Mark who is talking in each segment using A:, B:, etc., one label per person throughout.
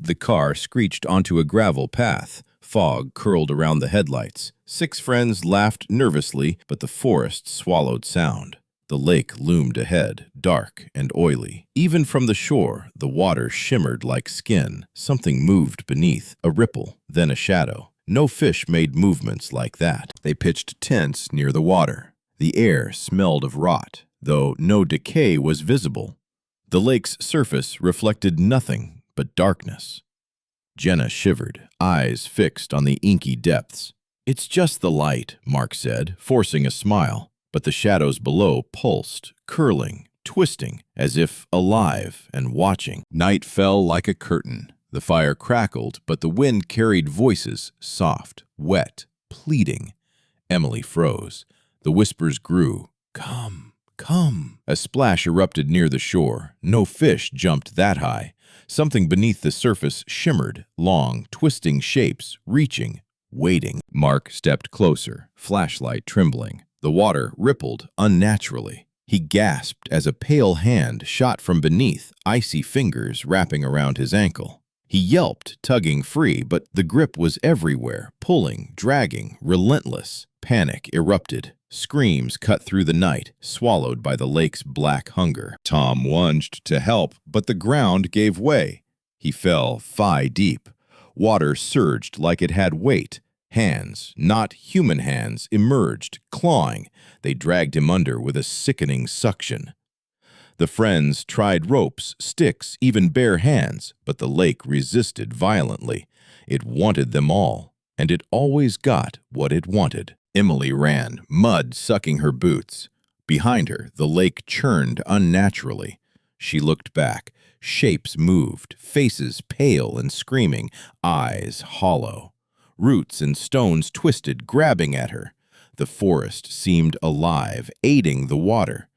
A: The car screeched onto a gravel path. Fog curled around the headlights. 6 friends laughed nervously, but the forest swallowed sound. The lake loomed ahead, dark and oily. Even from the shore, the water shimmered like skin. Something moved beneath, a ripple, then a shadow. No fish made movements like that. They pitched tents near the water. The air smelled of rot, though no decay was visible. The lake's surface reflected nothing but darkness. Jenna shivered, eyes fixed on the inky depths. "It's just the light," Mark said, forcing a smile. But the shadows below pulsed, curling, twisting, as if alive and watching. Night fell like a curtain. The fire crackled, but the wind carried voices, soft, wet, pleading. Emily froze. The whispers grew. "Come, come." A splash erupted near the shore. No fish jumped that high. Something beneath the surface shimmered, long, twisting shapes, reaching, waiting. Mark stepped closer, flashlight trembling. The water rippled unnaturally. He gasped as a pale hand shot from beneath, icy fingers wrapping around his ankle. He yelped, tugging free, but the grip was everywhere, pulling, dragging, relentless. Panic erupted. Screams cut through the night, swallowed by the lake's black hunger. Tom lunged to help, but the ground gave way. He fell thigh deep. Water surged like it had weight. Hands, not human hands, emerged, clawing. They dragged him under with a sickening suction. The friends tried ropes, sticks, even bare hands, but the lake resisted violently. It wanted them all, and it always got what it wanted. Emily ran, mud sucking her boots. Behind her, the lake churned unnaturally. She looked back. Shapes moved, faces pale and screaming, eyes hollow. Roots and stones twisted, grabbing at her. The forest seemed alive, aiding the water.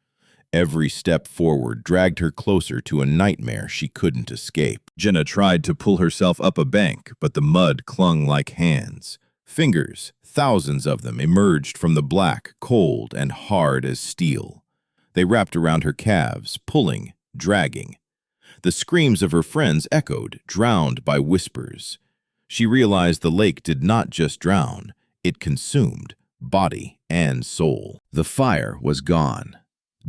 A: Every step forward dragged her closer to a nightmare she couldn't escape. Jenna tried to pull herself up a bank, but the mud clung like hands. Fingers, thousands of them, emerged from the black, cold and hard as steel. They wrapped around her calves, pulling, dragging. The screams of her friends echoed, drowned by whispers. She realized the lake did not just drown, it consumed body and soul. The fire was gone.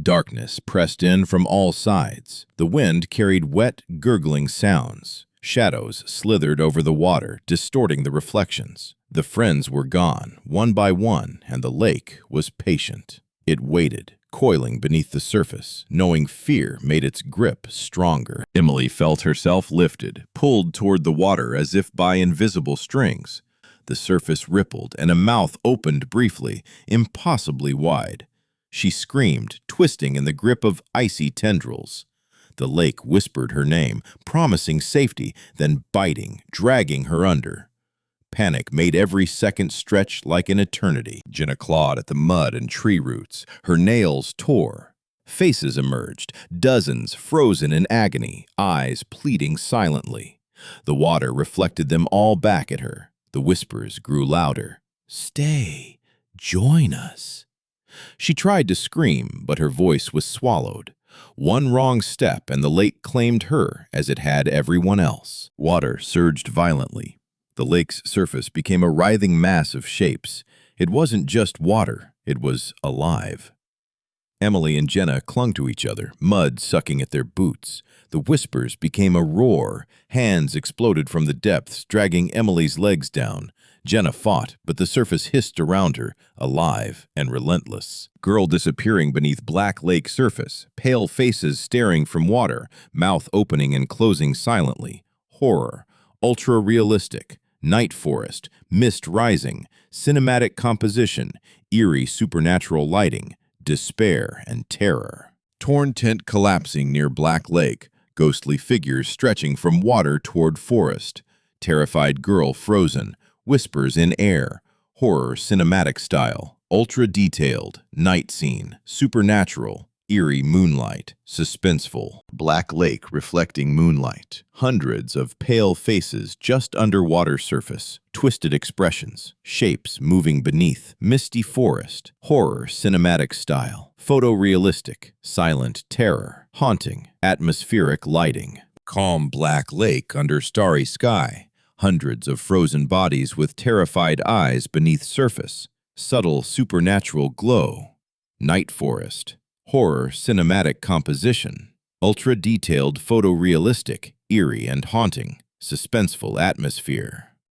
A: Darkness pressed in from all sides. The wind carried wet, gurgling sounds. Shadows slithered over the water, distorting the reflections. The friends were gone, one by one, and the lake was patient. It waited, coiling beneath the surface, knowing fear made its grip stronger. Emily felt herself lifted, pulled toward the water as if by invisible strings. The surface rippled, and a mouth opened briefly, impossibly wide. She screamed, twisting in the grip of icy tendrils. The lake whispered her name, promising safety, then biting, dragging her under. Panic made every second stretch like an eternity. Jenna clawed at the mud and tree roots. Her nails tore. Faces emerged, dozens frozen in agony, eyes pleading silently. The water reflected them all back at her. The whispers grew louder. "Stay. Join us." She tried to scream, but her voice was swallowed. One wrong step and the lake claimed her as it had everyone else. Water surged violently. The lake's surface became a writhing mass of shapes. It wasn't just water, it was alive. Emily and Jenna clung to each other, mud sucking at their boots. The whispers became a roar. Hands exploded from the depths, dragging Emily's legs down. Jenna fought, but the surface hissed around her, alive and relentless. Girl disappearing beneath black lake surface, pale faces staring from water, mouth opening and closing silently. Horror, ultra-realistic. Night forest, mist rising, cinematic composition, eerie supernatural lighting, despair and terror. Torn tent collapsing near Black Lake, ghostly figures stretching from water toward forest. Terrified girl frozen, whispers in air, horror cinematic style, ultra-detailed, night scene, supernatural, eerie moonlight, suspenseful. Black lake reflecting moonlight. Hundreds of pale faces just under water surface. Twisted expressions. Shapes moving beneath. Misty forest. Horror cinematic style. Photorealistic. Silent terror. Haunting. Atmospheric lighting. Calm black lake under starry sky. Hundreds of frozen bodies with terrified eyes beneath surface. Subtle supernatural glow. Night forest. Horror cinematic composition. Ultra-detailed photorealistic, eerie and haunting. Suspenseful atmosphere.